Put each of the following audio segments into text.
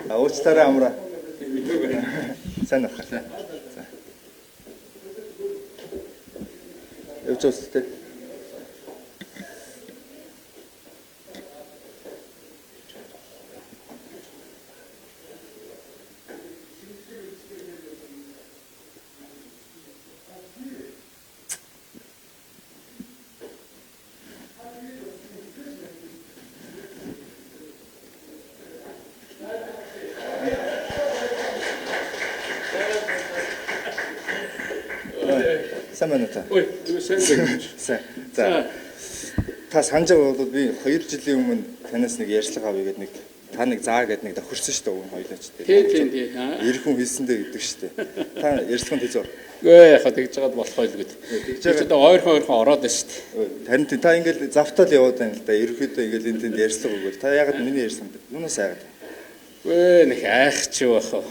За уучлаарай амраа. Сайн байна. За. Явж өстэй. Сайн байна уу та? Ой, сайн байна. Сайн. За. Та санаж байгаа бол би 2 жилийн өмнө танаас нэг ярьцлага авъя гэдэг нэг та нэг заа гэдэг нэг давхирсан шүү дээ өгөн хоёлаач дээ. Тий. Ирэх хүн хийсэндээ гэдэг шүү дээ. Та ярьцлаганд хийзөө. Гээ яхаа тэгж жагаад болох байлгүй. Тэгж одоо ойрхон ороод байна шүү дээ. Харин та ингээл завтаал яваад байна л да. Ерөөхдөө ингээл энэ тэнд ярьцлага өгөөл. Та ягаад миний ярьсан бэ? Юунаас айгаад? Гээ нэг айх чи бахаа.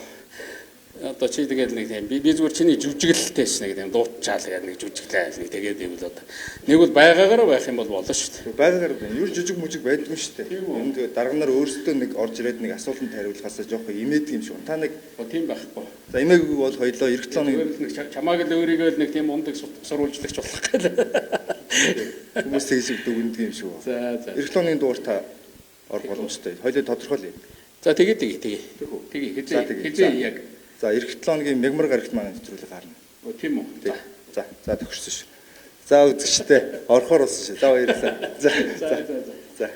Одоо чи тэгээд нэг тийм би зүгээр чиний жүжиглэлтэйс нэг тийм дуучаал яа нэг жүжиглээ нэг тэгээд юм л одоо нэг бол байгаагаар байх юм бол болно шүү дээ. Байгаагаар байна. Юу жижиг мүжиг байдгүй шүү дээ. Энэ тэгээд дарганаар өөрсдөө нэг орж ирээд нэг асуултанд хариулахаас жоохон имээдэг юм шиг. Та нэг тийм байхгүй. За имээгүй бол хоёлоо эх 7 нэг чамааг л өөрийгөө л нэг тийм ундаг сурвалжлагч болох гэх хүмүүс тэгж дүгнэдэг юм шиг. За. Эх 7-ны дугаар та ор боломжтой. Хоёлоо тодорхойлъё. За тэгээ. Хизээ яг. За эх 7-ны мягмар гарагт маань нэвтрүүлэг гарна. Тийм үү. За төгссөн шүү. За үзэгчтэй орхоор болсон шүү. За баярлалаа. За.